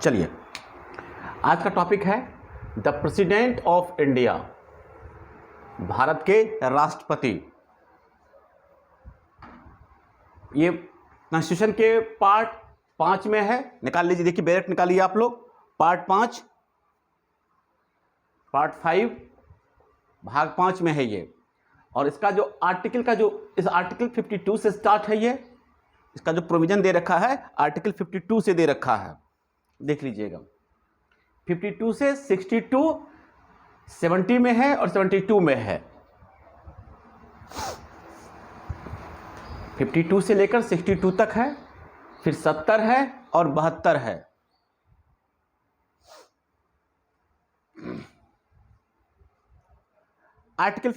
चलिए, आज का टॉपिक है the president of India, Bharat के राष्ट्रपति। ये कॉन्स्टिट्यूशन के पार्ट 5 में है। निकाल लीजिए, देखिए बैलेट निकालिए आप लोग। पार्ट 5, पार्ट 5 भाग 5 में है ये। और इसका जो आर्टिकल का जो इस आर्टिकल 52 से स्टार्ट है, ये इसका जो प्रोविजन दे रखा है आर्टिकल 52 से दे रखा है, देख लीजिएगा। 52 से 62 70 में है और 72 में है। 52 से लेकर 62 तक है, फिर 70 है और 72 है। Article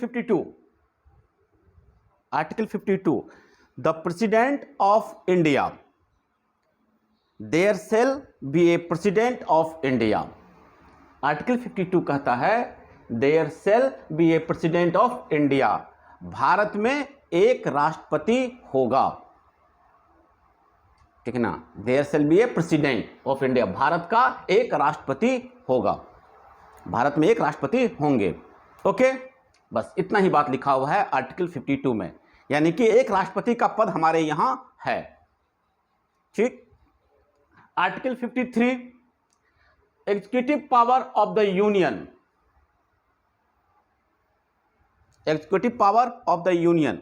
52, the president of India, there shall be a president of India. Article 52 कहता है there shall be a president of India, Bharat में एक राष्ट्रपति होगा। ठीक है ना, there shall be a president of India, Bharat का एक राष्ट्रपति होगा, भारत में एक राष्ट्रपति होंगे। ओके, बस इतना ही बात लिखा हुआ है आर्टिकल 52 में, यानी कि एक राष्ट्रपति का पद हमारे यहां है। ठीक। Article 53, executive power of the union, executive power of the union,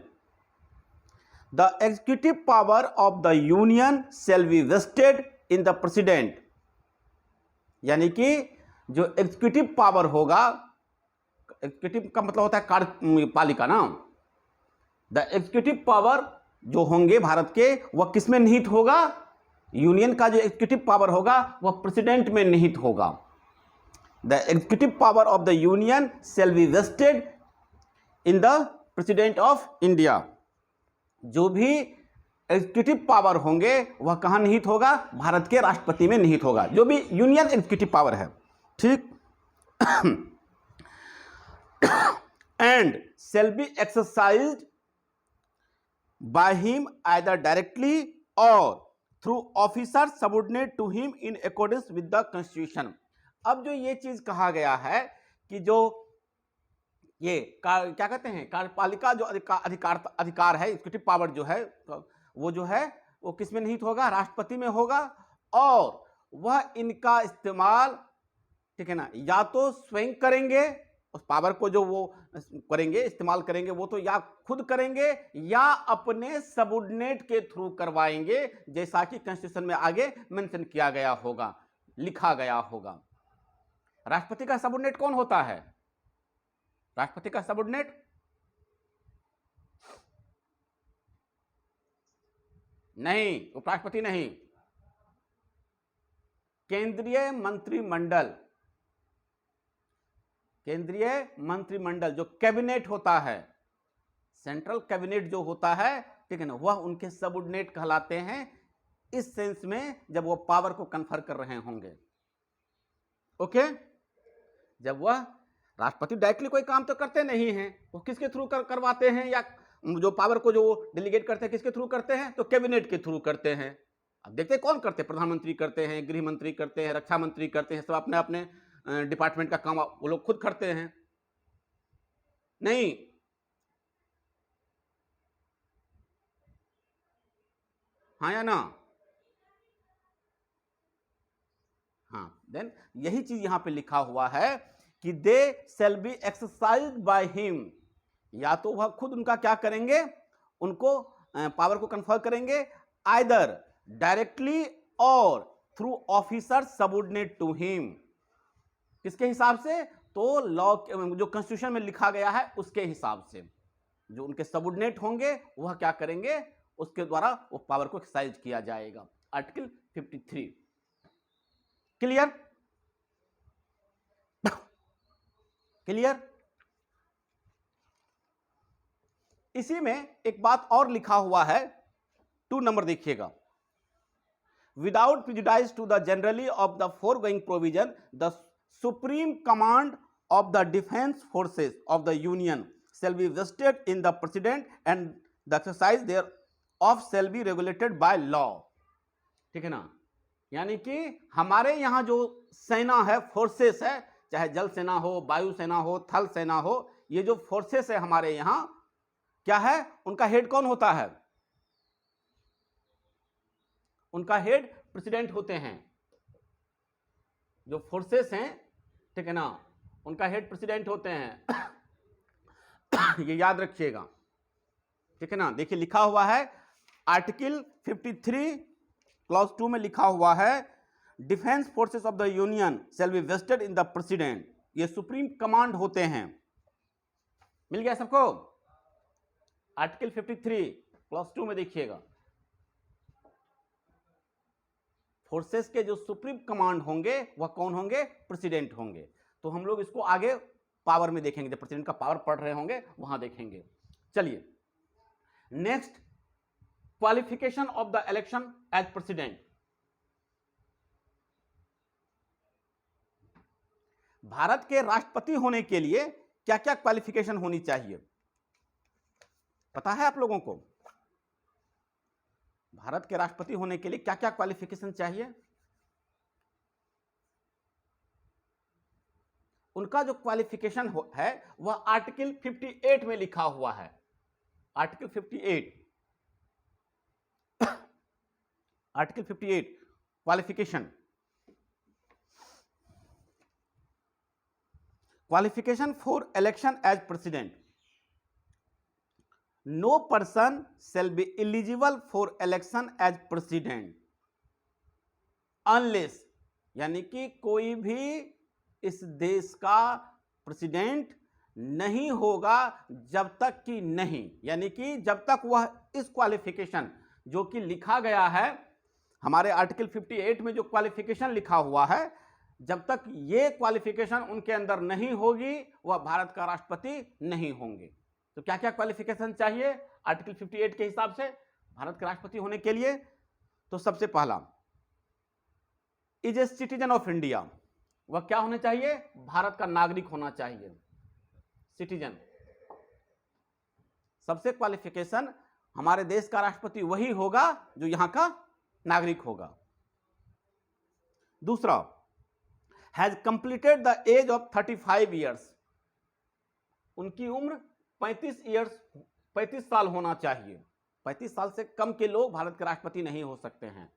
the executive power of the union shall be vested in the president, यानी कि जो एग्जीक्यूटिव पावर होगा, एग्जीक्यूटिव का मतलब होता है कार्यपालिका ना, द एग्जीक्यूटिव पावर जो होंगे भारत के, वह किस में निहित होगा? यूनियन का जो एग्जीक्यूटिव पावर होगा वह प्रेसिडेंट में निहित होगा। The executive power of the union shall be vested in the president of India, जो भी एग्जीक्यूटिव पावर होंगे वह कहाँ निहित होगा? भारत के राष्ट्रपति में निहित होगा, जो भी यूनियन एग्जीक्यूटिव पावर है। ठीक। And shall be exercised by him either directly or through officer subordinate to him in accordance with the constitution. अब जो ये चीज कहा गया है कि जो ये क्या कहते हैं, कार्यपालिका जो अधिकार है, एग्जीक्यूटिव पावर जो है, वो जो है वो किस में निहित होगा? राष्ट्रपति में होगा। और वह इनका इस्तेमाल, ठीक है ना, या तो स्वयं करेंगे, उस पावर को जो वो करेंगे, इस्तेमाल करेंगे, वो तो या खुद करेंगे या अपने सबऑर्डिनेट के थ्रू करवाएंगे, जैसा कि कॉन्स्टिट्यूशन में आगे मेंशन किया गया होगा, लिखा गया होगा। राष्ट्रपति का सबऑर्डिनेट कौन होता है? राष्ट्रपति का सबऑर्डिनेट नहीं, उपराष्ट्रपति नहीं, केंद्रीय मंत्रिमंडल, केंद्रीय मंत्रिमंडल जो कैबिनेट होता है, सेंट्रल कैबिनेट जो होता है, ठीक है ना, वह उनके सबऑर्डिनेट कहलाते हैं, इस सेंस में जब वो पावर को कन्फर कर रहे होंगे। ओके, जब वह राष्ट्रपति डायरेक्टली कोई काम तो करते नहीं हैं, वो किसके थ्रू करवाते हैं, या जो पावर को जो डेलीगेट करते हैं किसके थ्रू करते हैं? तो कैबिनेट के थ्रू करते हैं। अब देखते हैं कौन करते हैं, प्रधानमंत्री करते हैं, गृह मंत्री करते हैं, रक्षा मंत्री करते हैं, सब अपने अपने डिपार्टमेंट का काम वो लोग खुद करते हैं। नहीं, हाँ या ना? हाँ, देन यही चीज यहां पे लिखा हुआ है कि they shall be exercised by him, या तो वह खुद उनका क्या करेंगे, उनको पावर को कन्फर करेंगे, either directly or through officer subordinate to him. किसके हिसाब से? तो लॉ जो कॉन्स्टिट्यूशन में लिखा गया है उसके हिसाब से, जो उनके सबऑर्डिनेट होंगे वह क्या करेंगे, उसके द्वारा वो पावर को एक्सरसाइज किया जाएगा। Article 53 clear? क्लियर? इसी में एक बात और लिखा हुआ है, 2 नंबर देखिएगा। Without prejudice to the generality of the foregoing provision, the supreme command of the defense forces of the union shall be vested in the president and the exercise thereof shall be regulated by law। ठीक है ना, यानी कि हमारे यहाँ जो सेना है, फोर्सेस है, चाहे जल सेना हो, वायु सेना हो, थल सेना हो, ये जो फोर्सेस है हमारे यहाँ, क्या है, उनका हेड कौन होता है? उनका हेड प्रेसिडेंट होते हैं। जो फोर्सेस हैं, ठीक है ना, उनका हेड प्रेसिडेंट होते हैं। ये याद रखिएगा, ठीक है ना। देखिए लिखा हुआ है आर्टिकल 53 क्लॉज 2 में लिखा हुआ है defence forces of the union shall be vested in the president. ये सुप्रीम कमांड होते हैं। मिल गया सबको? आर्टिकल 53 क्लॉज 2 में देखिएगा, फोर्सेस के जो सुप्रीम कमांड होंगे वह कौन होंगे? प्रेसिडेंट होंगे। तो हम लोग इसको आगे पावर में देखेंगे, जब प्रेसिडेंट का पावर पढ़ रहे होंगे वहां देखेंगे। चलिए next, qualification of the election as president. Bharat के राष्ट्रपति होने के लिए क्या क्या क्वालिफिकेशन होनी चाहिए, पता है आप लोगों को? भारत के राष्ट्रपति होने के लिए क्या क्या क्वालिफिकेशन चाहिए? उनका जो क्वालिफिकेशन है वह आर्टिकल 58 में लिखा हुआ है। Article 58, article 58 qualification for election as president. No person shall be eligible for election as president unless, यानी कि कोई भी इस देश का प्रेसिडेंट नहीं होगा जब तक कि नहीं, यानी कि जब तक वह इस क्वालिफिकेशन जो कि लिखा गया है हमारे आर्टिकल 58 में जो क्वालिफिकेशन लिखा हुआ है, जब तक ये क्वालिफिकेशन उनके अंदर नहीं होगी वह भारत का राष्ट्रपति नहीं होंगे। तो क्या क्या क्वालिफिकेशन चाहिए आर्टिकल 58 के हिसाब से भारत के राष्ट्रपति होने के लिए? तो सबसे पहला, is a citizen of India. वह क्या होने चाहिए? भारत का नागरिक होना चाहिए, सिटीजन। सबसे क्वालिफिकेशन, हमारे देश का राष्ट्रपति वही होगा जो यहां का नागरिक होगा। दूसरा, has completed the age of 35 years. उनकी उम्र 35 साल होना चाहिए। 35 साल से कम के लोग भारत के राष्ट्रपति नहीं हो सकते हैं।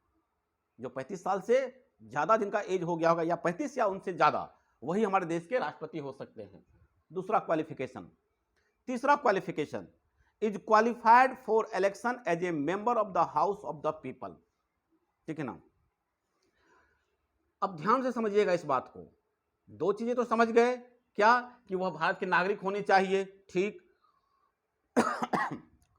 जो 35 साल से ज्यादा जिनका एज हो गया होगा, या 35 या उनसे ज्यादा, वही हमारे देश के राष्ट्रपति हो सकते हैं। दूसरा क्वालिफिकेशन। तीसरा qualification, is qualified for election as a member of the house of the people. ठीक है ना। अब ध्यान से समझिएगा इस बात को। दो चीजें तो समझ गए, क्या? कि वह भारत के नागरिक होने चाहिए, ठीक।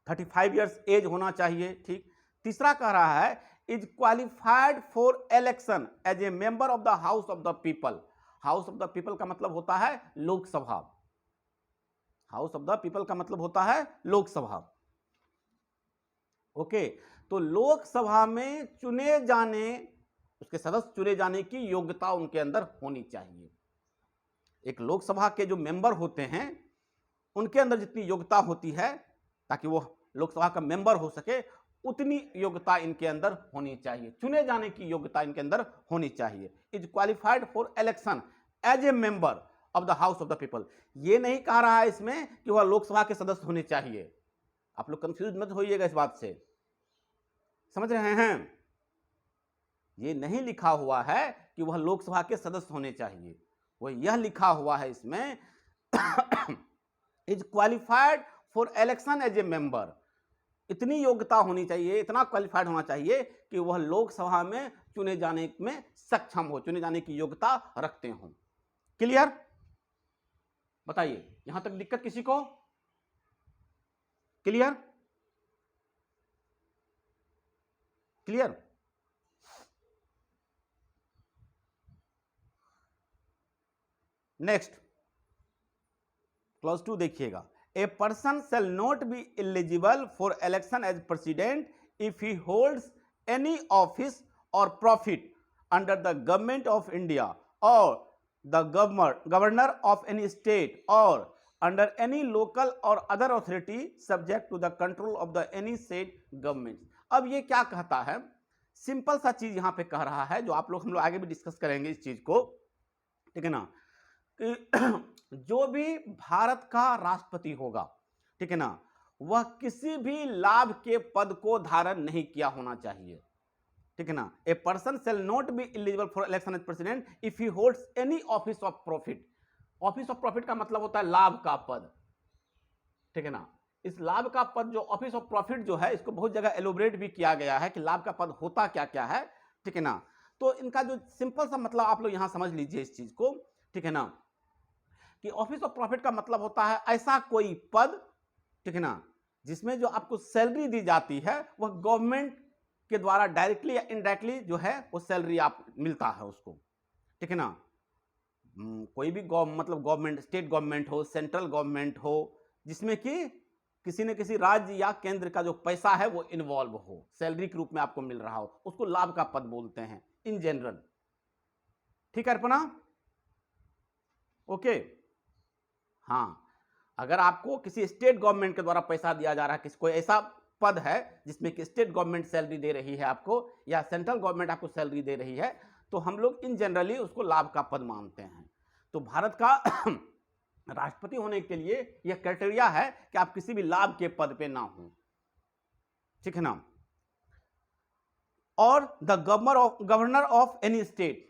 35 ईयर्स एज होना चाहिए, ठीक। तीसरा कह रहा है is qualified for election as a member of the house of the people. House of the people का मतलब होता है Lok Sabha. House of the people का मतलब होता है लोकसभा। ओके, तो लोकसभा में चुने जाने, उसके सदस्य चुने जाने की योग्यता उनके अंदर होनी चाहिए। एक लोकसभा के जो मेंबर होते हैं उनके अंदर जितनी योग्यता होती है ताकि वो लोकसभा का मेंबर हो सके, उतनी योग्यता इनके अंदर होनी चाहिए, चुने जाने की योग्यता इनके अंदर होनी चाहिए। Is qualified for election as a member of the house of the people. ये नहीं कह रहा है इसमें कि वह लोकसभा के सदस्य होने चाहिए। आप लोग कंफ्यूज मत होइएगा इस बात से, समझ रहे हैं? ये नहीं लिखा हुआ है कि वह लोकसभा के सदस्य होने चाहिए। वह यह लिखा हुआ है इसमें is qualified for election as a member. इतनी योग्यता होनी चाहिए, इतना क्वालिफाइड होना चाहिए कि वह लोकसभा में चुने जाने में सक्षम हो, चुने जाने की योग्यता रखते हो। क्लियर? बताइए, यहां तक दिक्कत किसी को? क्लियर? क्लियर? नेक्स्ट क्लॉज 2 देखिएगा। A person shall not be eligible for election as president if he holds any office or profit under the government of India or the governor of any state or under any local or other authority subject to the control of the any state government। अब ये क्या कहता है? Simple सा चीज यहां पे कह रहा है, जो आप लोग हम लोग आगे भी डिस्कस करेंगे इस चीज को, ठीक है ना, कि जो भी भारत का राष्ट्रपति होगा, ठीक है ना, वह किसी भी लाभ के पद को धारण नहीं किया होना चाहिए, ठीक है ना। A person shall not be eligible for election as president if he holds any office of profit. Office of profit का मतलब होता है लाभ का पद, ठीक है ना। इस लाभ का पद जो ऑफिस ऑफ प्रॉफिट जो है, इसको बहुत जगह एलोबरेट भी किया गया है कि लाभ का पद होता क्या क्या है, ठीक है ना। तो इनका जो सिंपल सा मतलब आप लोग यहां समझ लीजिए इस चीज को, ठीक है ना, कि ऑफिस ऑफ प्रॉफिट का मतलब होता है ऐसा कोई पद, ठीक है ना, जिसमें जो आपको सैलरी दी जाती है वह गवर्नमेंट के द्वारा डायरेक्टली या इनडायरेक्टली जो है वो सैलरी आप मिलता है उसको, ठीक है ना। कोई भी मतलब गवर्नमेंट, स्टेट गवर्नमेंट हो, सेंट्रल गवर्नमेंट हो, जिसमें कि किसी न किसी राज्य या केंद्र का जो पैसा है वो इन्वॉल्व हो, सैलरी के रूप में आपको मिल रहा हो, उसको लाभ का पद बोलते हैं इन जनरल, ठीक है अर्पणा, ओके। हाँ, अगर आपको किसी स्टेट गवर्नमेंट के द्वारा पैसा दिया जा रहा है, किसी कोई ऐसा पद है जिसमें कि स्टेट गवर्नमेंट सैलरी दे रही है आपको या सेंट्रल गवर्नमेंट आपको सैलरी दे रही है, तो हम लोग इन जनरली उसको लाभ का पद मानते हैं। तो भारत का राष्ट्रपति होने के लिए यह क्राइटेरिया है कि आप किसी भी लाभ के पद पे ना हो, ठीक है ना। और the governor of any state,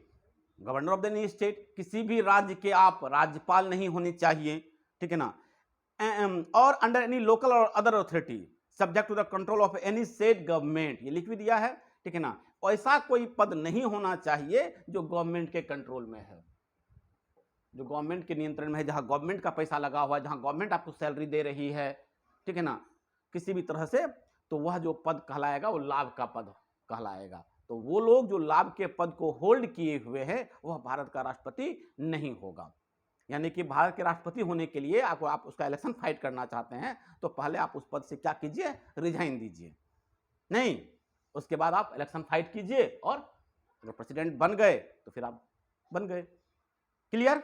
governor of any state, किसी भी राज्य के आप राज्यपाल नहीं होने चाहिए, ठीक है ना। Or under any local or other authority subject to the control of any state government, ये लिख भी दिया है, ठीक है ना। ऐसा कोई पद नहीं होना चाहिए जो गवर्नमेंट के कंट्रोल में है, जो गवर्नमेंट के नियंत्रण में है, जहां गवर्नमेंट का पैसा लगा हुआ है, जहां गवर्नमेंट आपको सैलरी दे रही है, ठीक है ना, किसी भी तरह से, तो वह जो पद कहलाएगा वो लाभ का पद कहलाएगा। तो वो लोग जो लाभ के पद को होल्ड किए हुए हैं वह भारत का राष्ट्रपति नहीं होगा। यानी कि भारत के राष्ट्रपति होने के लिए आपको, आप उसका इलेक्शन फाइट करना चाहते हैं तो पहले आप उस पद से क्या कीजिए, रिजाइन दीजिए, नहीं उसके बाद आप इलेक्शन फाइट कीजिए, और अगर प्रेसिडेंट बन गए तो फिर आप बन गए। Clear,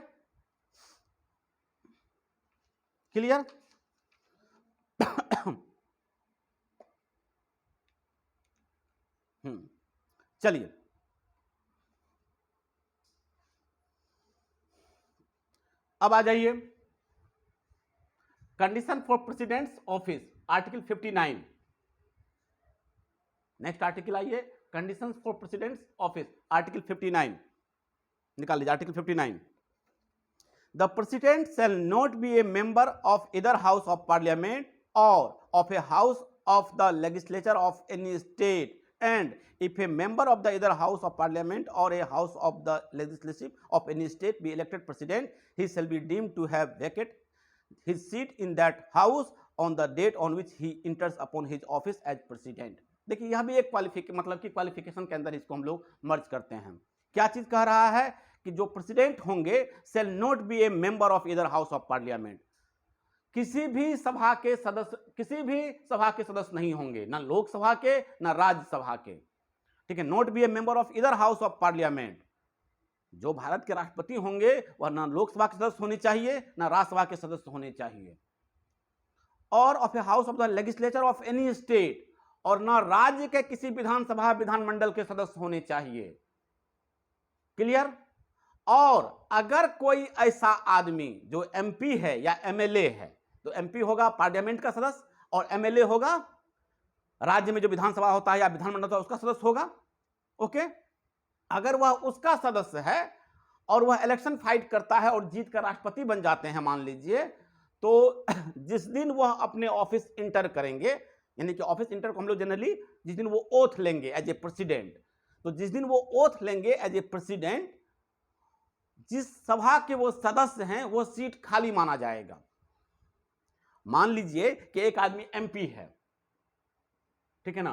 clear. चलिए अब आ जाइए condition for president's office, article 59। Next article आइए, conditions for president's office, article 59 निकाल लीजिए, article 59। The president shall not be a member of either house of parliament or of a house of the legislature of any state, and if a member of the either house of parliament or a house of the legislature of any state be elected president, he shall be deemed to have vacated his seat in that house on the date on which he enters upon his office as president। देखिए यह भी एक मतलब कि qualification के अंदर इसको हम लोग मर्ज करते हैं। क्या चीज कह रहा है कि जो प्रेसिडेंट होंगे shall not be a member of either house of parliament, किसी भी सभा के सदस्य नहीं होंगे, ना लोकसभा के ना राज्यसभा के, ठीक है। Not be a member of either house of parliament, जो भारत के राष्ट्रपति होंगे वह ना लोकसभा के सदस्य होने चाहिए ना राज्यसभा के सदस्य होने चाहिए, और of a house of the legislature of any state, और ना राज्य के किसी विधानसभा विधानमंडल के सदस्य होने चाहिए। क्लियर। और अगर कोई ऐसा आदमी जो एमपी है या एमएलए है, तो एमपी होगा पार्लियामेंट का सदस्य और एमएलए होगा राज्य में जो विधानसभा होता है या विधानमंडल होता है उसका सदस्य होगा, ओके। अगर वह उसका सदस्य है और वह इलेक्शन फाइट करता है और जीत कर राष्ट्रपति बन जाते हैं मान लीजिए, तो जिस दिन वह अपने ऑफिस इंटर करेंगे, यानी कि ऑफिस इंटर को हम लोग जनरली जिस दिन वो ओथ लेंगे एज ए प्रेसिडेंट, तो जिस दिन वो ओथ लेंगे एज ए प्रेसिडेंट, जिस सभा के वो सदस्य हैं वो सीट खाली माना जाएगा। मान लीजिए कि एक आदमी एमपी है, ठीक है ना,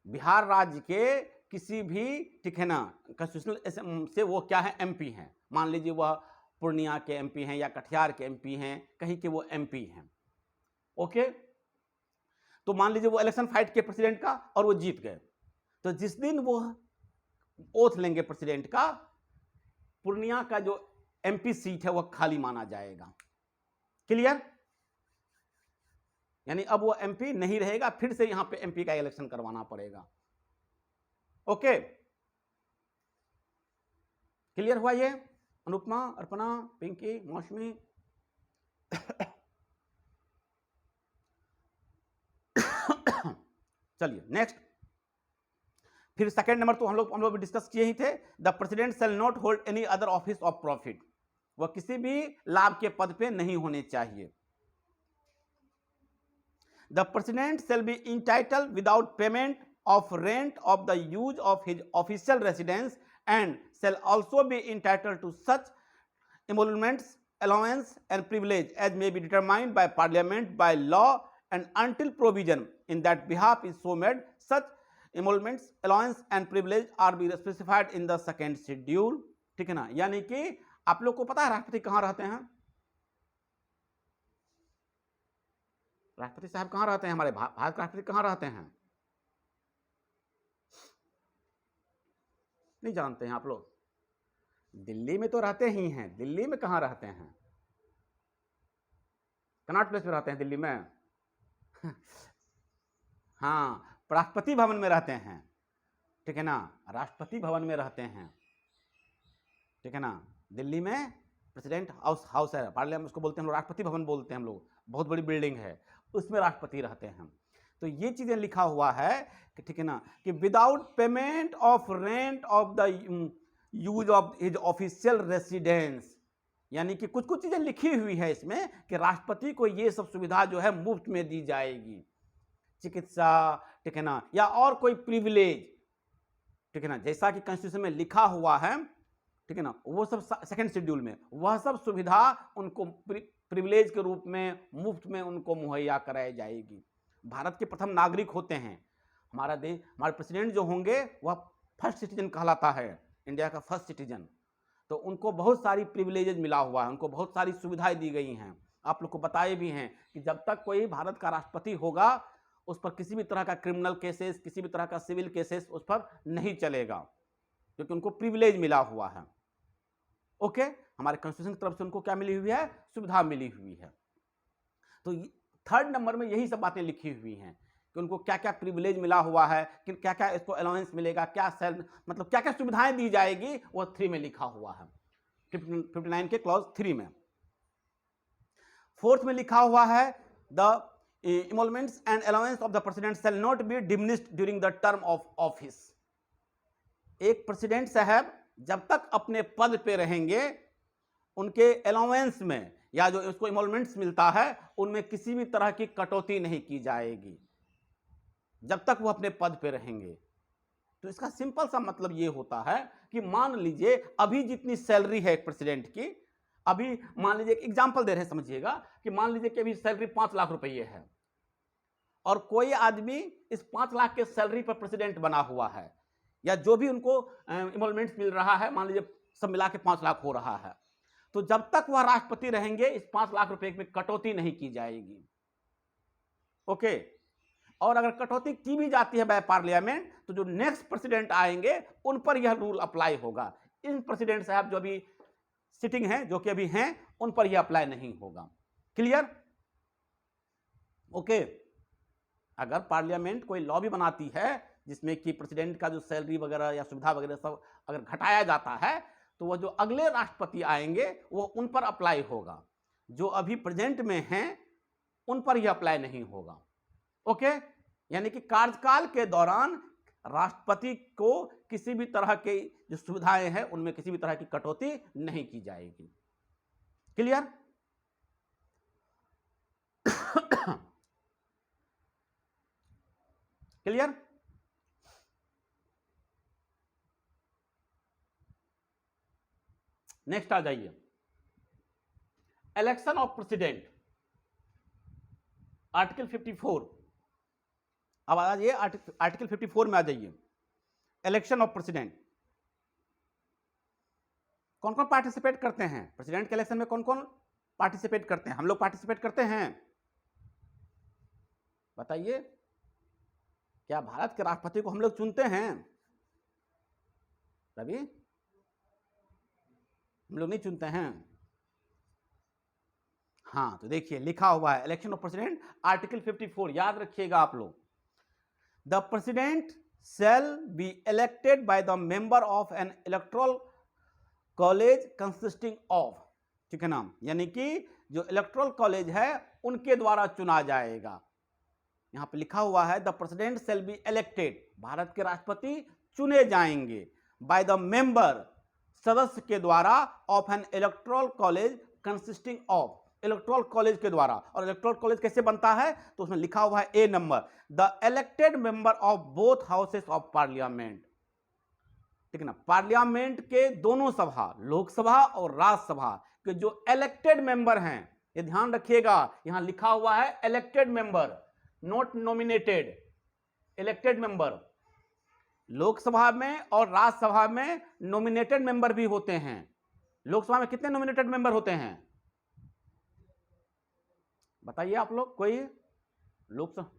बिहार राज्य के किसी भी, ठीक है ना, कॉन्स्टिट्यूशनल से वो क्या है, एमपी हैं। मान लीजिए वह पूर्णिया के एमपी हैं या कटिहार के एमपी हैं, कहीं के वो एमपी हैं, ओके। तो मान लीजिए वो इलेक्शन फाइट के प्रेसिडेंट का और वो जीत गए, तो जिस दिन वो ओथ लेंगे प्रेसिडेंट का, पूर्णिया का जो एमपी सीट है वह खाली माना जाएगा। क्लियर। यानी अब वो एमपी नहीं रहेगा, फिर से यहां पे एमपी का इलेक्शन करवाना पड़ेगा। ओके, क्लियर हुआ ये? अनुपमा, अर्पणा, पिंकी, मौसमी। चलिए नेक्स्ट, फिर सेकंड नंबर तो हम लोग डिस्कस किए ही थे। The president shall not hold any other office of profit, वह किसी भी लाभ के पद पे नहीं होने चाहिए। The president shall be entitled without payment of rent of the use of his official residence and shall also be entitled to such emoluments, allowance and privilege as may be determined by parliament by law and until provision in that behalf is so made, such emoluments, allowance and privilege are be specified in the second schedule। ठीक है ना, यानी कि आप लोग को पता है राष्ट्रपति कहां रहते हैं? राष्ट्रपति साहब कहां रहते हैं? हमारे भारत के राष्ट्रपति कहां रहते हैं? नहीं जानते हैं आप लोग? दिल्ली में तो रहते ही हैं। दिल्ली में कहां रहते हैं? कनॉट प्लेस में रहते हैं दिल्ली में। हाँ, राष्ट्रपति भवन में रहते हैं। ठीक है ना, राष्ट्रपति भवन में रहते हैं। ठीक है ना, दिल्ली में प्रेसिडेंट हाउस है, पार्लियामेंट उसको बोलते हैं हम लोग, राष्ट्रपति भवन बोलते हैं हम लोग, बहुत बड़ी बिल्डिंग है, उसमें राष्ट्रपति रहते हैं। तो ये चीजें लिखा हुआ है कि ठीक है ना, कि without payment of rent of the use of his official residence, यानी कि कुछ कुछ चीजें लिखी हुई है इसमें कि राष्ट्रपति को ये सब सुविधा जो है मुफ्त में दी जाएगी, चिकित्सा, ठीक है ना, या और कोई प्रिविलेज, ठीक है ना, जैसा कि कॉन्स्टिट्यूशन में लिखा हुआ है, ठीक है ना, वो सब सेकंड शेड्यूल में वह सब सुविधा उनको प्रिविलेज के रूप में मुफ्त में उनको मुहैया कराई जाएगी। भारत के प्रथम नागरिक होते हैं। हमारा देश, हमारे प्रेसिडेंट जो होंगे वह फर्स्ट सिटीजन कहलाता है, इंडिया का फर्स्ट सिटीजन। तो उनको बहुत सारी प्रिविलेजेज मिला हुआ है, उनको बहुत सारी सुविधाएं दी गई हैं। आप लोग को बताए भी हैं कि जब तक कोई भारत का राष्ट्रपति होगा उस पर किसी भी तरह का क्रिमिनल केसेस, किसी भी तरह का सिविल केसेस उस पर नहीं चलेगा, क्योंकि उनको प्रिविलेज मिला हुआ है। ओके, हमारे कॉन्स्टिट्यूशन की तरफ से उनको क्या मिली हुई है? सुविधा मिली हुई है। तो थर्ड नंबर में यही सब बातें लिखी हुई हैं कि उनको क्या क्या प्रिविलेज मिला हुआ है, कि क्या क्या इसको अलाउंस मिलेगा, क्या सेल मतलब क्या क्या सुविधाएं दी जाएगी, वो 3 में लिखा हुआ है, 59 के क्लॉज 3 में। फोर्थ में लिखा हुआ है the emoluments and allowance of the president shall not be diminished during the term of office। एक प्रेसिडेंट साहब जब तक अपने पद पे रहेंगे उनके अलाउंस में या जो उसको इमोलमेंट्स मिलता है उनमें किसी भी तरह की कटौती नहीं की जाएगी जब तक वो अपने पद पे रहेंगे। तो इसका सिंपल सा मतलब ये होता है कि मान लीजिए अभी जितनी सैलरी है एक प्रेसिडेंट की, अभी मान लीजिए एक एग्जांपल दे रहे हैं, समझिएगा कि मान लीजिए कि अभी सैलरी 5 लाख रुपये है और कोई आदमी इस 5 लाख के सैलरी पर प्रेसिडेंट बना हुआ है, या जो भी उनको इमोलमेंट्स मिल रहा है, मान लीजिए सब मिला के 5 लाख हो रहा है, तो जब तक वह राष्ट्रपति रहेंगे इस 5 लाख रुपए में कटौती नहीं की जाएगी। ओके, और अगर कटौती की भी जाती है बाय पार्लियामेंट तो जो नेक्स्ट प्रेसिडेंट आएंगे उन पर यह रूल अप्लाई होगा। इन प्रेसिडेंट साहब जो अभी सिटिंग हैं, जो कि अभी हैं, उन पर यह अप्लाई नहीं होगा। क्लियर? ओके, अगर पार्लियामेंट कोई लॉ भी बनाती है जिसमें कि प्रेसिडेंट का जो सैलरी वगैरह या सुविधा वगैरह सब अगर घटाया जाता है तो वह जो अगले राष्ट्रपति आएंगे वो उन पर अप्लाई होगा, जो अभी प्रेजेंट में हैं उन पर यह अप्लाई नहीं होगा। ओके, यानी कि कार्यकाल के दौरान राष्ट्रपति को किसी भी तरह की जो सुविधाएं हैं उनमें किसी भी तरह की कटौती नहीं की जाएगी। क्लियर? क्लियर? नेक्स्ट आ जाइए, इलेक्शन ऑफ प्रेसिडेंट, आर्टिकल 54। अब आ जाइए आर्टिकल 54 में आ जाइए, इलेक्शन ऑफ प्रेसिडेंट। कौन कौन पार्टिसिपेट करते हैं प्रेसिडेंट के इलेक्शन में? कौन कौन पार्टिसिपेट करते हैं? हम लोग पार्टिसिपेट करते हैं, बताइए। क्या भारत के राष्ट्रपति को हम लोग चुनते हैं? रवि, हम लोग नहीं चुनते हैं। हाँ, तो देखिए लिखा हुआ है इलेक्शन ऑफ प्रेसिडेंट, आर्टिकल 54, याद रखिएगा आप लोग। The president shall be elected by the member of an electoral college consisting of, ठीक है ना, यानी कि जो इलेक्टोरल कॉलेज है उनके द्वारा चुना जाएगा। यहां पे लिखा हुआ है the president shall be elected, Bharat के राष्ट्रपति चुने जाएंगे बाय द मेंबर, सदस्य के द्वारा, of N electoral college consisting of, electoral college के द्वारा। और इलेक्टोरल कॉलेज कैसे बनता है तो उसमें लिखा हुआ है A number, the elected member of both houses of parliament, ठीक है ना, पार्लियामेंट के दोनों सभा, लोकसभा और राज्यसभा के जो इलेक्टेड मेंबर हैं, ये ध्यान रखिएगा, यहां लिखा हुआ है elected member, not nominated, elected member. Lok Sabha में और राज्यसभा में नॉमिनेटेड मेंबर भी होते हैं। लोकसभा में कितने नॉमिनेटेड मेंबर होते हैं बताइए आप लोग, कोई लोकसभा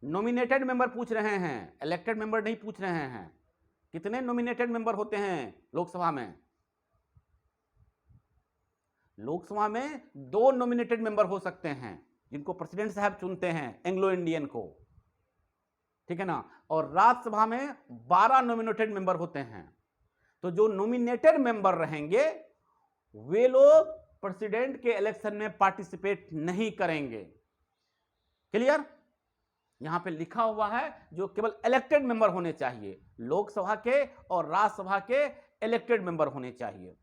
नॉमिनेटेड मेंबर पूछ रहे हैं, इलेक्टेड मेंबर नहीं पूछ रहे हैं। कितने नॉमिनेटेड मेंबर होते हैं लोकसभा में? लोकसभा में 2 नॉमिनेटेड मेंबर हो सकते हैं जिनको प्रेसिडेंट साहब चुनते हैं, एंग्लो इंडियन को, ठीक है ना। और राज्यसभा में 12 नॉमिनेटेड मेंबर होते हैं। तो जो नॉमिनेटेड मेंबर रहेंगे वे लोग प्रेसिडेंट के इलेक्शन में पार्टिसिपेट नहीं करेंगे। क्लियर? यहां पे लिखा हुआ है जो केवल इलेक्टेड मेंबर होने चाहिए, लोकसभा के और राज्यसभा के इलेक्टेड मेंबर होने चाहिए।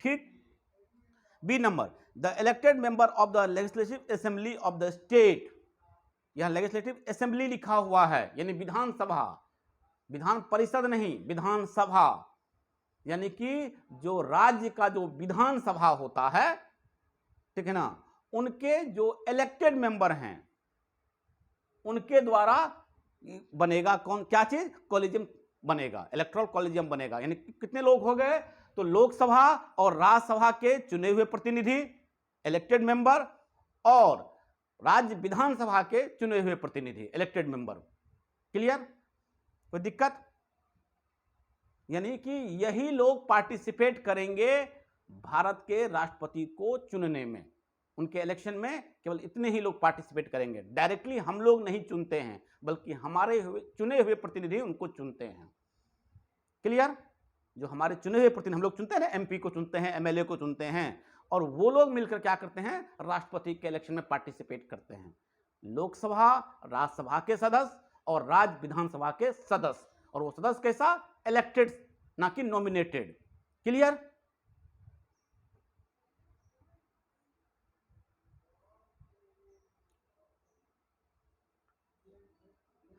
ठीक। B number, the elected member of the legislative assembly of the state, यहां लेजिस्लेटिव असेंबली लिखा हुआ है यानी विधानसभा, विधान परिषद नहीं, विधानसभा, यानी कि जो राज्य का जो विधानसभा होता है, ठीक है ना, उनके जो इलेक्टेड मेंबर हैं उनके द्वारा बनेगा कौन, क्या चीज, कॉलेजियम बनेगा, इलेक्टोरल कॉलेजियम बनेगा। यानी कितने लोग हो गए तो लोकसभा और राज्यसभा के चुने हुए प्रतिनिधि इलेक्टेड मेंबर और राज्य विधानसभा के चुने हुए प्रतिनिधि इलेक्टेड मेंबर। क्लियर? कोई दिक्कत? यानी कि यही लोग पार्टिसिपेट करेंगे भारत के राष्ट्रपति को चुनने में, उनके इलेक्शन में केवल इतने ही लोग पार्टिसिपेट करेंगे। डायरेक्टली हम लोग नहीं चुनते हैं बल्कि हमारे चुने हुए प्रतिनिधि उनको चुनते हैं। क्लियर? जो हमारे चुने हुए प्रतिनिधि हम लोग चुनते हैं ना, एमपी को चुनते हैं, एमएलए को चुनते हैं, और वो लोग मिलकर क्या करते हैं, राष्ट्रपति के इलेक्शन में पार्टिसिपेट करते हैं। लोकसभा, राज्यसभा के सदस्य और राज्य विधानसभा के सदस्य, और वो सदस्य कैसा, इलेक्टेड, ना कि नॉमिनेटेड। क्लियर?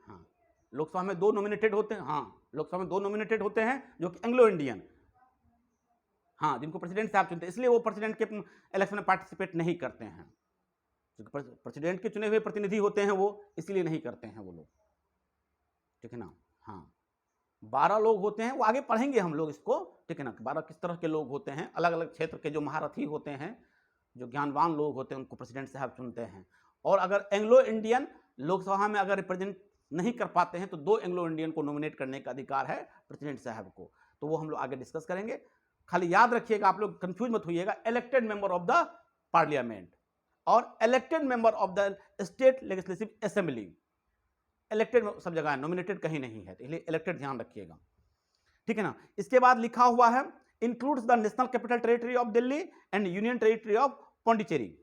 हाँ, लोकसभा में 2 नॉमिनेटेड होते हैं। हाँ, लोकसभा में 2 नॉमिनेटेड होते हैं जो कि एंग्लो इंडियन, हाँ, जिनको प्रेसिडेंट साहब चुनते हैं, इसलिए वो प्रेसिडेंट के इलेक्शन में पार्टिसिपेट नहीं करते हैं। प्रेसिडेंट के चुने हुए प्रतिनिधि होते हैं वो, इसलिए नहीं करते हैं वो लोग, ठीक है ना। हाँ, 12 लोग होते हैं, वो आगे पढ़ेंगे हम लोग इसको, ठीक है ना। 12 किस तरह के लोग होते हैं, अलग अलग क्षेत्र के जो महारथी होते हैं, जो ज्ञानवान लोग होते हैं, उनको प्रेसिडेंट साहब चुनते हैं। और अगर एंग्लो इंडियन लोकसभा में अगर रिप्रेजेंट नहीं कर पाते हैं तो 2 एंग्लो इंडियन को नॉमिनेट करने का अधिकार है प्रेसिडेंट साहब को। तो वो हम लोग आगे डिस्कस करेंगे। खाली याद रखिएगा, आप लोग कंफ्यूज मत होइएगा, elected member of the parliament और elected member of the state legislative assembly. Elected सब जगह है, नॉमिनेटेड कहीं नहीं है, इसलिए इलेक्टेड ध्यान रखिएगा, ठीक है ना। इसके बाद लिखा हुआ है includes the national capital territory of Delhi and union territory of Pondicherry.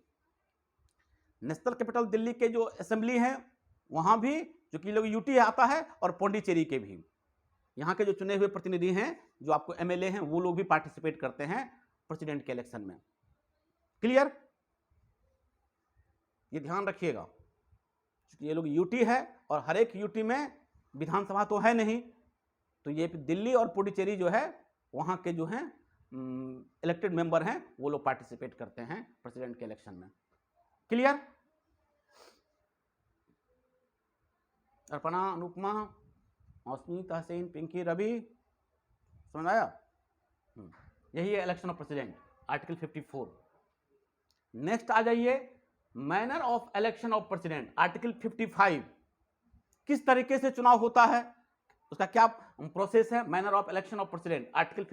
National capital Delhi के जो असेंबली है वहां भी जो कि लोग यूटी आता है, और पौंडीचेरी के भी यहाँ के जो चुने हुए प्रतिनिधि हैं, जो आपको एमएलए हैं, वो लोग भी पार्टिसिपेट करते हैं प्रेसिडेंट के इलेक्शन में। क्लियर? ये ध्यान रखिएगा, ये लोग यूटी है और हर एक यूटी में विधानसभा तो है नहीं, तो ये दिल्ली और पुडुचेरी जो है वहाँ के जो हैं इलेक्टेड मेंबर हैं, वो लोग पार्टिसिपेट करते हैं प्रेसिडेंट के इलेक्शन में। क्लियर? अर्पणा, अनुपमा, मौसमी, तहसीन, पिंकी, रवि, समझ आया? यही है election of president, article 54। Next आ जाइए, manner of election of president, article 55। किस तरीके से चुनाव होता है, उसका क्या प्रोसेस है, manner of election of president, article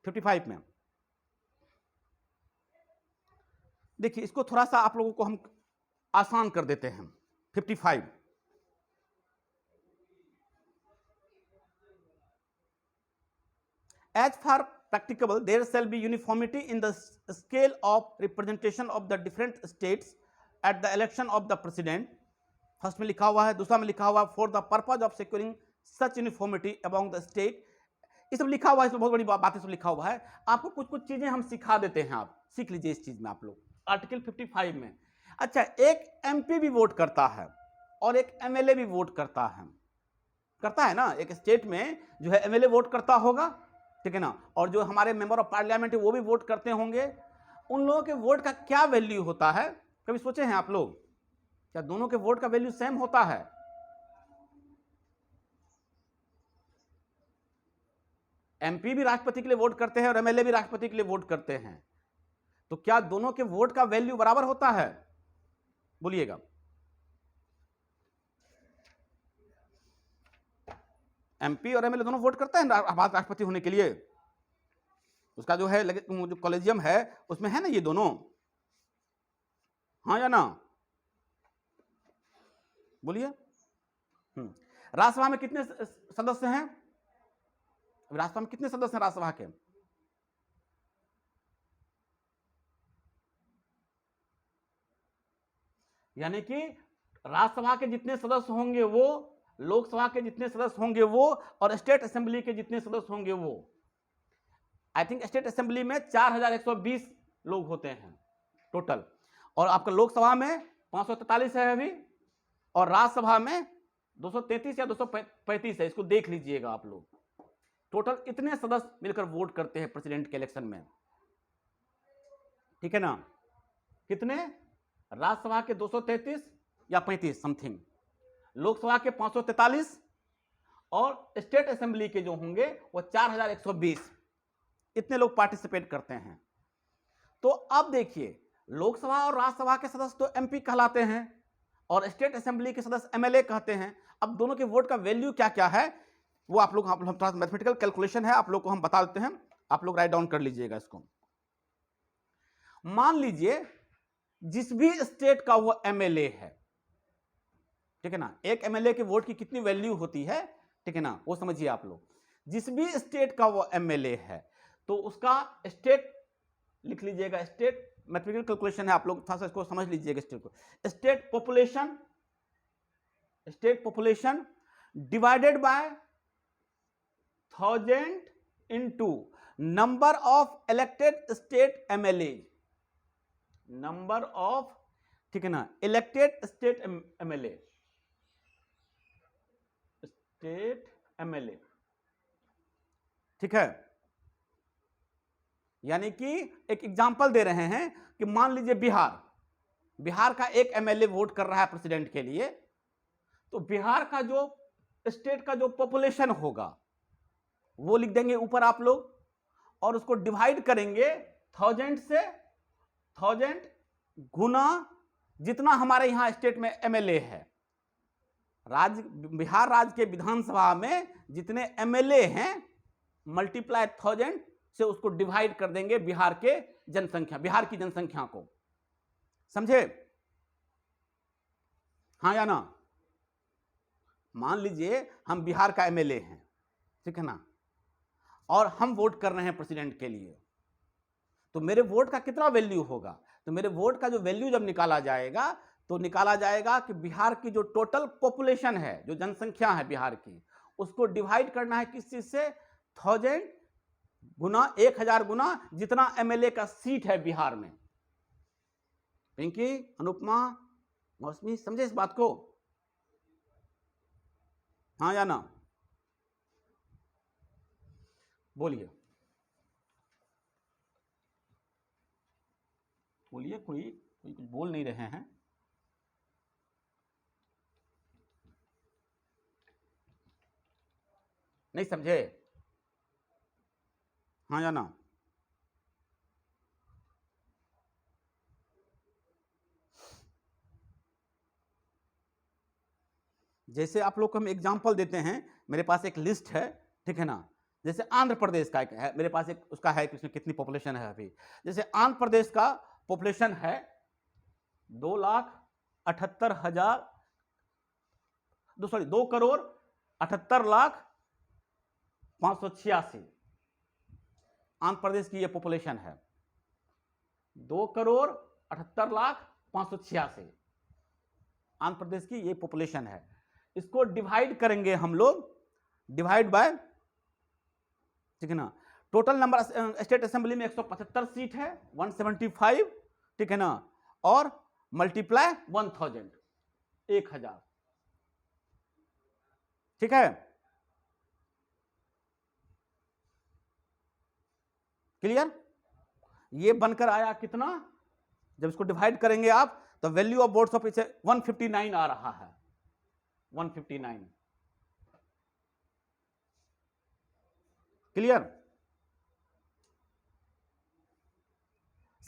55 में। देखिए, इसको थोड़ा सा आप लोगों को हम आसान कर देते हैं। 55 As far practicable, there shall be uniformity in the scale of representation of the different states at the election of the president. First में लिखा हुआ है, दूसरा में लिखा हुआ है for the purpose of securing such uniformity among the state. ये सब लिखा हुआ है, इसमें बहुत बड़ी बातें सब लिखा हुआ है. आपको कुछ कुछ चीजें हम सिखा देते हैं, आप सीख लीजिए इस चीज में आप लोग. आर्टिकल 55 में अच्छा, एक एमपी भी वोट करता है और एक एमएलए भी वोट करता है ना. एक स्टेट में जो है एमएलए वोट करता होगा, ठीक है ना, और जो हमारे मेंबर ऑफ पार्लियामेंट है वो भी वोट करते होंगे. उन लोगों के वोट का क्या वैल्यू होता है, कभी सोचे हैं आप लोग? क्या दोनों के वोट का वैल्यू सेम होता है? एमपी भी राष्ट्रपति के लिए वोट करते हैं और एमएलए भी राष्ट्रपति के लिए वोट करते हैं, तो क्या दोनों के वोट का वैल्यू बराबर होता है? बोलिएगा. एमपी और एमएलए दोनों वोट करते हैं राष्ट्रपति होने के लिए. उसका जो है जो कॉलेजियम है उसमें है ना ये दोनों, हाँ या ना? बोलिए. राज्यसभा में कितने सदस्य हैं? राज्यसभा में कितने सदस्य हैं राज्यसभा के? यानी कि राज्यसभा के जितने सदस्य होंगे वो, लोकसभा के जितने सदस्य होंगे वो, और स्टेट असेंबली के जितने सदस्य होंगे वो. आई थिंक स्टेट असेंबली में 4120 लोग होते हैं टोटल, और आपका लोकसभा में 543 है अभी, और राज्यसभा में 233 या 235 है. इसको देख लीजिएगा आप लोग. टोटल इतने सदस्य मिलकर वोट करते हैं प्रेसिडेंट के इलेक्शन में, ठीक है ना. कितने? राज्यसभा के 233 या 35 समथिंग, लोकसभा के 543, और स्टेट असेंबली के जो होंगे वो 4120. इतने लोग पार्टिसिपेट करते हैं. तो अब देखिए, लोकसभा और राज्यसभा के सदस्य तो एमपी कहलाते हैं और स्टेट असेंबली के सदस्य एमएलए कहते हैं. अब दोनों के वोट का वैल्यू क्या क्या है वो आप लोग, हम थोड़ा मैथमेटिकल कैलकुलेशन है, आप लोग को हम बता देते हैं. आप लोग राइट डाउन कर लीजिएगा इसको. मान लीजिए जिस भी स्टेट का वो एमएलए है, ठीक है ना, एक एमएलए के वोट की कितनी वैल्यू होती है, ठीक है ना, वो समझिए आप लोग. जिस भी स्टेट का वो एमएलए है तो उसका स्टेट लिख लीजिएगा. स्टेट मैथमेटिकल कैलकुलेशन है, आप लोग थोड़ा सा इसको समझ लीजिएगा. स्टेट को state population divided by 1000 into number of elected state MLA. Number of, ठीक है ना, इलेक्टेड स्टेट एमएलए, ठीक है. यानी कि एक एग्जांपल दे रहे हैं कि मान लीजिए बिहार का एक एमएलए वोट कर रहा है प्रेसिडेंट के लिए, तो बिहार का जो स्टेट का जो पॉपुलेशन होगा वो लिख देंगे ऊपर आप लोग, और उसको डिवाइड करेंगे 1000 से. 1000 गुना जितना हमारे यहां स्टेट में एमएलए है. बिहार राज्य के विधानसभा में जितने एमएलए हैं मल्टीप्लाई 1000 से उसको डिवाइड कर देंगे बिहार की जनसंख्या को. समझे? हाँ या ना? मान लीजिए हम बिहार का एमएलए हैं, ठीक है ना, और हम वोट कर रहे हैं प्रेसिडेंट के लिए, तो मेरे वोट का कितना वैल्यू होगा? तो मेरे वोट का जो वैल्यू जब निकाला जाएगा तो निकाला जाएगा कि बिहार की जो टोटल पॉपुलेशन है, जो जनसंख्या है बिहार की, उसको डिवाइड करना है किस चीज से? 1000 गुना 1000 गुना जितना एमएलए का सीट है बिहार में. पिंकी, अनुपमा, मौसमी, समझे इस बात को? हाँ या ना? बोलिए बोलिए. कोई कुछ बोल नहीं रहे हैं. नहीं समझे? हाँ या ना? जैसे आप लोग को हम एग्जांपल देते हैं, मेरे पास एक लिस्ट है, ठीक है ना. जैसे आंध्र प्रदेश का एक है मेरे पास, एक उसका है कि उसमें कितनी पॉपुलेशन है अभी. जैसे आंध्र प्रदेश का पॉपुलेशन है 2,78,586. आंध्र प्रदेश की ये पॉपुलेशन है 2,78,586। आंध्र प्रदेश की ये पॉपुलेशन है। इसको डिवाइड करेंगे हम लोग, डिवाइड बाय, ठीक है ना। टोटल नंबर स्टेट असेंबली में 175 सीट है, 175, ठीक है ना, और मल्टीप्लाई 1000, 1000, ठीक है। क्लियर? ये बनकर आया कितना, जब इसको डिवाइड करेंगे आप तो वैल्यू ऑफ वोट्स ऑफ 159 आ रहा है, 159। क्लियर?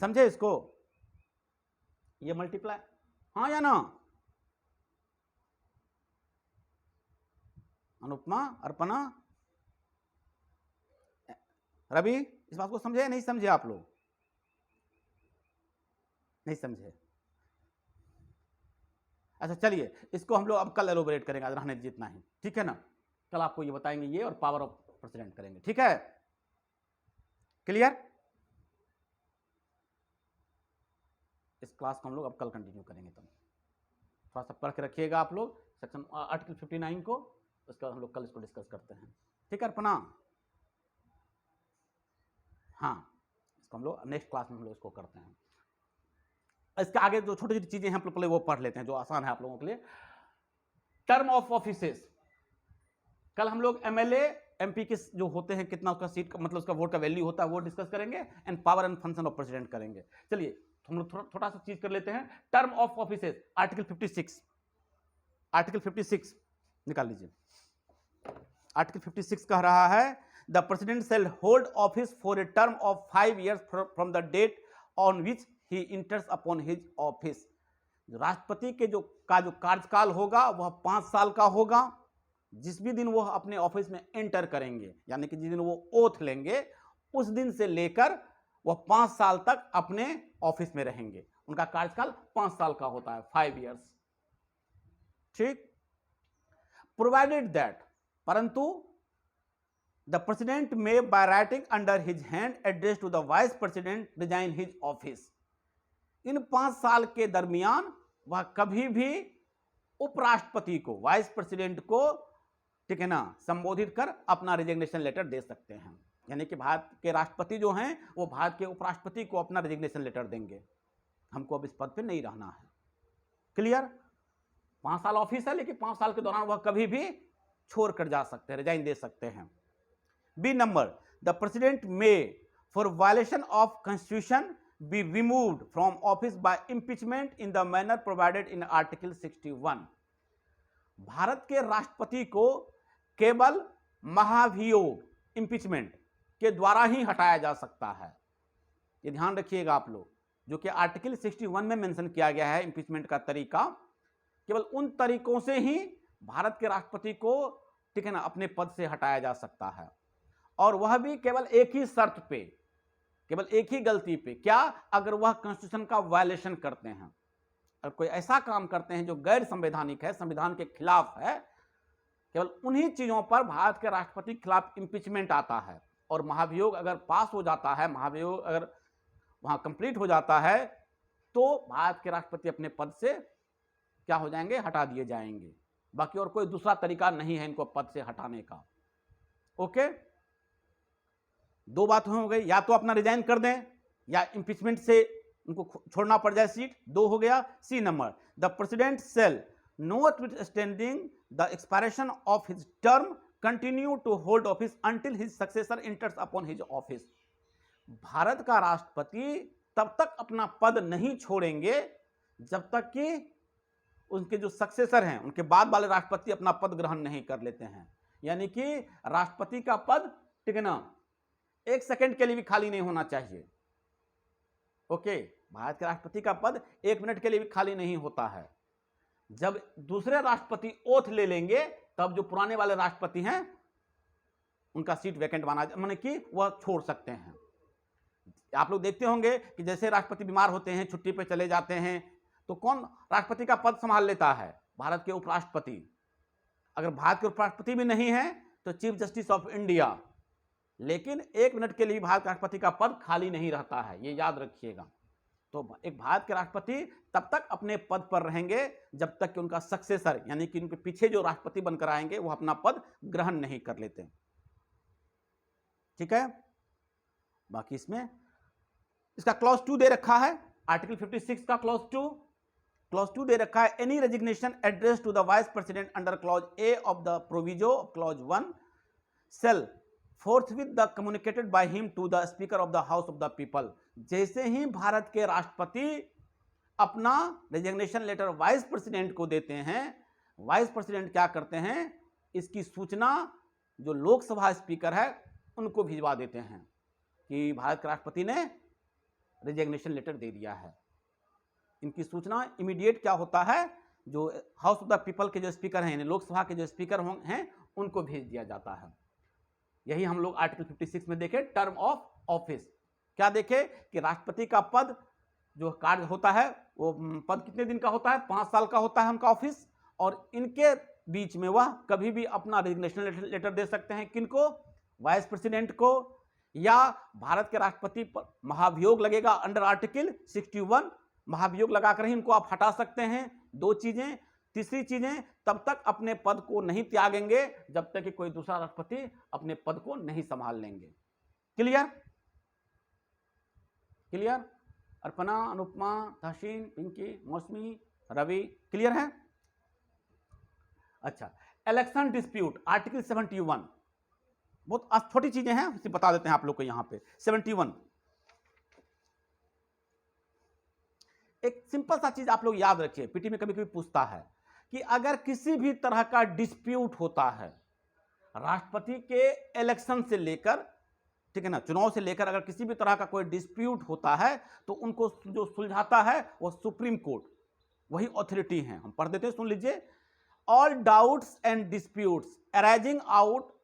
समझे इसको? ये मल्टीप्लाई, हाँ या ना? अनुपमा, अर्पणा, रवि, इस बात को समझे या नहीं समझे? आप लोग नहीं समझे? अच्छा चलिए, इसको हम लोग अब कल एलोबरेट करेंगे, आज रहने जितना ही, ठीक है ना। कल आपको ये बताएंगे ये, और पावर ऑफ प्रेसिडेंट करेंगे, ठीक है। क्लियर? इस क्लास को हम लोग अब कल कंटिन्यू करेंगे। तो थोड़ा सा पढ़ के रखिएगा आप लोग सेक्शन आर्टिकल 59 को, उसका हम लोग कल इसको डिस्कस करते हैं, ठीक है अर्पणा? हाँ, इसको हम लोग नेक्स्ट क्लास में हम लोग इसको करते हैं। इसके आगे जो छोटी छोटी चीजें हैं हम लोग पहले वो पढ़ लेते हैं जो आसान है आप लोगों के लिए। टर्म ऑफ ऑफिसेस, कल हम लोग एमएलए एमपी के जो होते हैं कितना उसका सीट का मतलब उसका वोट का वैल्यू होता है वो डिस्कस करेंगे, and power and function of president करेंगे। चलिए हम लोग थोड़ा सा चीज कर लेते हैं। Term of offices, article 56, article 56 निकाल लीजिए। आर्टिकल 56 कह रहा है the president shall hold office for a term of 5 years from the date on which he enters upon his office. राष्ट्रपति के जो कार्यकाल होगा वह 5 साल का होगा, जिस भी दिन वो अपने ऑफिस में एंटर करेंगे, यानी कि जिस दिन वो ओथ लेंगे उस दिन से लेकर वह 5 साल तक अपने ऑफिस में रहेंगे। उनका कार्यकाल 5 साल का होता है, 5 years, ठीक। प्रोवाइडेड दैट, परंतु the president may by writing under his hand address to the vice president resign his office. इन 5 साल के दरमियान वह कभी भी उपराष्ट्रपति को, वाइस प्रेसिडेंट को, ठीक है ना, संबोधित कर अपना रिजिग्नेशन लेटर दे सकते हैं। यानी कि भारत के राष्ट्रपति जो हैं वो भारत के उपराष्ट्रपति को अपना रिजिग्नेशन लेटर देंगे, हमको अब इस पद पे नहीं रहना है। क्लियर? 5 साल ऑफिस है, लेकिन 5 साल के दौरान वह कभी भी छोड़ कर जा सकते हैं, रिजाइन दे सकते हैं। B number, the president may for violation of constitution be removed from office by impeachment in the manner provided in article 61। भारत के राष्ट्रपति को केवल महाभियोग, इम्पीचमेंट के द्वारा ही हटाया जा सकता है। ये ध्यान रखिएगा आप लोग, जो कि आर्टिकल 61 में मेंशन किया गया है। इम्पीचमेंट का तरीका केवल उन तरीकों से ही भारत के राष्ट्रपति को, ठीक है ना, अपने पद से हटाया जा सकता है, और वह भी केवल एक ही शर्त पे, केवल एक ही गलती पे। क्या? अगर वह कॉन्स्टिट्यूशन का वायलेशन करते हैं, अगर कोई ऐसा काम करते हैं जो गैर संवैधानिक है, संविधान के खिलाफ है, केवल उन्हीं चीजों पर भारत के राष्ट्रपति के खिलाफ इम्पीचमेंट आता है। और महाभियोग अगर पास हो जाता है, महाभियोग अगर वहां कंप्लीट हो जाता है, तो भारत के राष्ट्रपति अपने पद से क्या हो जाएंगे? हटा दिए जाएंगे। बाकी और कोई दूसरा तरीका नहीं है इनको पद से हटाने का। ओके, 2 बात हो गई, या तो अपना रिजाइन कर दें या इम्पीचमेंट से उनको छोड़ना पड़ जाए सीट, 2 हो गया। C number, the president shall notwithstanding the expiration of his term continue to hold office until his successor enters upon his office. Bharat का राष्ट्रपति तब तक अपना पद नहीं छोड़ेंगे जब तक कि उनके जो सक्सेसर हैं, उनके बाद वाले राष्ट्रपति अपना पद ग्रहण नहीं कर लेते हैं। यानी कि राष्ट्रपति का पद, ठीक है ना, 1 सेकंड के लिए भी खाली नहीं होना चाहिए। ओके, भारत के राष्ट्रपति का पद 1 मिनट के लिए भी खाली नहीं होता है। जब दूसरे राष्ट्रपति ओथ ले लेंगे तब जो पुराने वाले राष्ट्रपति हैं उनका सीट वैकेंट माने कि वह छोड़ सकते हैं। आप लोग देखते होंगे कि जैसे राष्ट्रपति बीमार होते हैं, छुट्टी पे चले जाते हैं, तो कौन राष्ट्रपति का पद संभाल लेता है? भारत के उपराष्ट्रपति। अगर भारत के उपराष्ट्रपति भी नहीं है तो चीफ जस्टिस ऑफ इंडिया, लेकिन 1 मिनट के लिए भारत के राष्ट्रपति का पद खाली नहीं रहता है, ये याद रखिएगा। तो एक भारत के राष्ट्रपति तब तक अपने पद पर रहेंगे जब तक कि उनका सक्सेसर यानी कि उनके पीछे जो राष्ट्रपति बनकर आएंगे वो अपना पद ग्रहण नहीं कर लेते। ठीक है, बाकी इसमें इसका क्लॉज 2 दे रखा है, आर्टिकल 56 का क्लॉज 2 दे रखा है। Any resignation addressed to the vice president under clause A of the proviso of clause 1 shall forthwith the communicated by him to the speaker of the house of the people। जैसे ही भारत के राष्ट्रपति अपना resignation letter vice president को देते हैं, vice president क्या करते हैं, इसकी सूचना जो लोकसभा स्पीकर है उनको भिजवा देते हैं कि भारत के राष्ट्रपति ने रेजिग्नेशन लेटर दे दिया है। इनकी सूचना इमीडिएट क्या होता है, जो हाउस ऑफ द पीपल के जो स्पीकर हैं, लोकसभा के जो स्पीकर हैं उनको भेज दिया जाता है। यही हम लोग आर्टिकल 56 में देखें, टर्म ऑफ ऑफिस। क्या देखे कि राष्ट्रपति का पद जो कार्य होता है वो पद कितने दिन का होता है, 5 साल का होता है उनका ऑफिस, और इनके बीच में वह कभी भी अपना रेजिग्नेशन लेटर दे सकते हैं। किनको, वाइस प्रेसिडेंट को, या भारत के राष्ट्रपति पर महाभियोग लगेगा अंडर आर्टिकल 61, महाभियोग लगाकर ही इनको आप हटा सकते हैं। 2 चीजें। तीसरी चीजें, तब तक अपने पद को नहीं त्यागेंगे जब तक कि कोई दूसरा राष्ट्रपति अपने पद को नहीं संभाल लेंगे। क्लियर? अर्पणा, अनुपमा, तहसीन, पिंकी, मौसमी, रवि, क्लियर है? अच्छा, इलेक्शन डिस्प्यूट आर्टिकल 71, बहुत छोटी चीजें हैं, इसे बता देते हैं आप लोग को। यहां पे 71 एक सिंपल सा चीज आप लोग याद रखिए, पीटी में कभी कभी पूछता है कि अगर किसी भी तरह का डिस्प्यूट होता है राष्ट्रपति के इलेक्शन से लेकर, ठीक है ना, चुनाव से लेकर, अगर किसी भी तरह का कोई डिस्प्यूट होता है तो उनको जो सुलझाता है वो सुप्रीम कोर्ट, वही अथॉरिटी है। हम पढ़ देते हैं, सुन लीजिए। All doubts and disputes arising out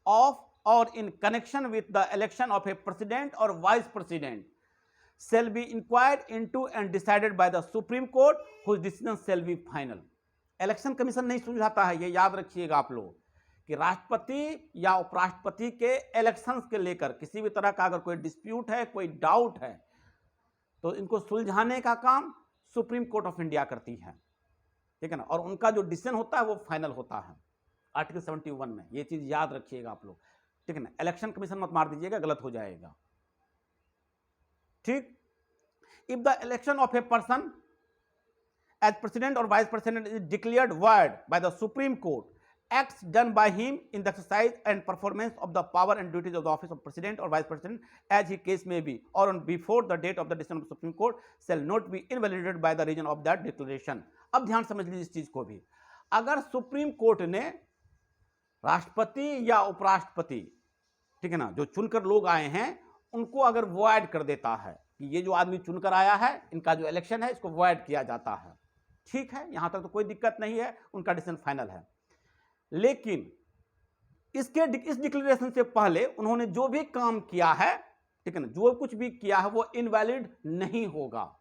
of or in connection with the election of a president और vice president shall be inquired into and decided by the Supreme Court, whose decision shall be final। Election commission नहीं सुलझाता है, ये याद रखिएगा आप लोग, कि राष्ट्रपति या उपराष्ट्रपति के इलेक्शंस के लेकर किसी भी तरह का अगर कोई डिस्प्यूट है, कोई डाउट है, तो इनको सुलझाने का काम सुप्रीम कोर्ट ऑफ इंडिया करती है। ठीक है ना, और उनका जो डिसीजन होता है वो फाइनल होता है आर्टिकल 71 में। ये चीज याद रखिएगा आप लोग, ठीक है ना। इलेक्शन कमीशन मत मार दीजिएगा, गलत हो जाएगा। ठीक, if the election of a person as president और vice president is declared void by the Supreme Court, acts done by him in the exercise and performance of the power and duties of the office of president or vice president, as his case may be, or on before the date of the decision of the Supreme Court, shall not be invalidated by the reason of that declaration। अब ध्यान समझ लीजिए इस चीज को भी। अगर supreme court ने राष्ट्रपति या उपराष्ट्रपति, ठीक है ना, जो चुनकर लोग आए हैं, उनको अगर वॉइड कर देता है कि ये जो आदमी चुनकर आया है, इनका जो इलेक्शन है इसको वॉइड किया जाता है, ठीक है, यहां तक तो कोई दिक्कत नहीं है, उनका डिसीजन फाइनल है। लेकिन इस डिक्लेरेशन से पहले उन्होंने जो भी काम किया है, ठीक है ना, जो कुछ भी किया है वो इनवैलिड नहीं होगा।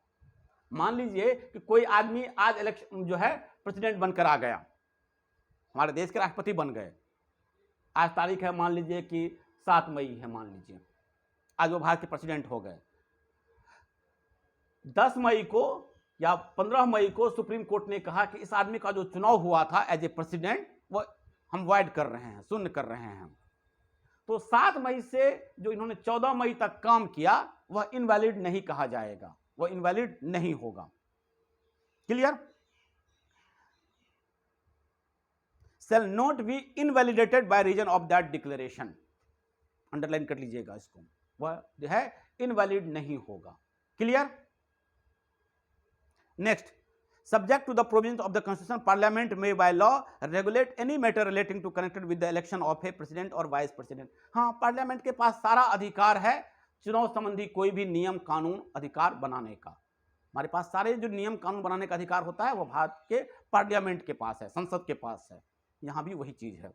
मान लीजिए कि कोई आदमी आज इलेक्शन जो है प्रेसिडेंट बनकर आ गया, हमारे देश के राष्ट्रपति बन गए, आज तारीख है मान लीजिए कि 7 मई है, मान लीजिए आज वो भारत के प्रेसिडेंट हो गए। 10 मई को या 15 मई को सुप्रीम कोर्ट ने कहा कि इस आदमी का जो चुनाव हुआ था एज ए प्रेसिडेंट वो हम वॉइड कर रहे हैं, शून्य कर रहे हैं। तो 7 मई से जो इन्होंने 14 मई तक काम किया वह इनवैलिड नहीं कहा जाएगा, वह इनवैलिड नहीं होगा। Clear? shall not be invalidated by reason of that declaration, underline कर लीजिएगा इसको, वह जो है इनवैलिड नहीं होगा। Clear? Next, subject to the provisions of the constitution, parliament may by law regulate any matter relating to connected with the election of a president or vice president। हाँ, parliament के पास सारा अधिकार है चुनाव संबंधी कोई भी नियम कानून अधिकार बनाने का। हमारे पास सारे जो नियम कानून बनाने का अधिकार होता है वो भारत के पार्लियामेंट के पास है, संसद के पास है। यहां भी वही चीज है।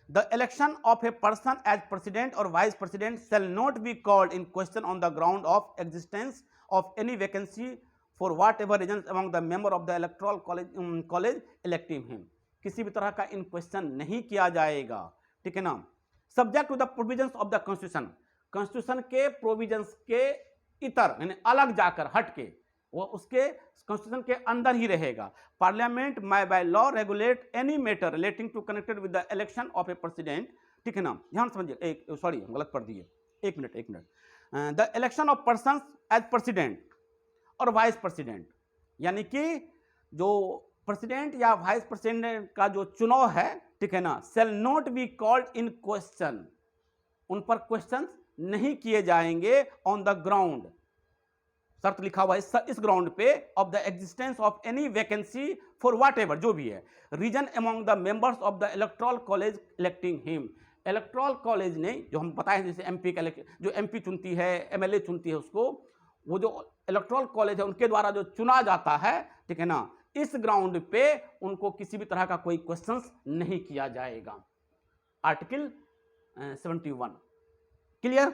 The election of a person as president or vice president shall not be called in question on the ground of existence of any vacancy for whatever reasons among the member of the electoral college electing him। किसी भी तरह का इन question नहीं किया जाएगा, ठीक है ना। Subject to the provisions of the constitution, constitution के प्रोविजंस के इतर यानी अलग जाकर हट के वो उसके कॉन्स्टिट्यूशन के अंदर ही रहेगा। Parliament may by law regulate any matter relating to connected with the election of a president, ठीक है ना। ध्यान समझिए, एक सॉरी हम गलत पढ़ दिए, एक minute. The election of persons as president और वाइस प्रेसिडेंट, यानी कि जो प्रेसिडेंट या वाइस प्रेसिडेंट का जो चुनाव है, ठीक है ना, shell not be called in question, उन पर क्वेश्चन नहीं किए जाएंगे ऑन द ग्राउंड, शर्त लिखा हुआ है इस ग्राउंड पे, of the existence of any vacancy for whatever, जो भी है, reason among the members of the electoral college electing him, electoral college ने जो हम बताए जैसे एमपी का जो एमपी चुनती है, एमएलए चुनती है उसको, वो जो इलेक्टोरल कॉलेज है उनके द्वारा जो चुना जाता है, ठीक है ना, इस ग्राउंड पे उनको किसी भी तरह का कोई क्वेश्चंस नहीं किया जाएगा। Article 71 clear.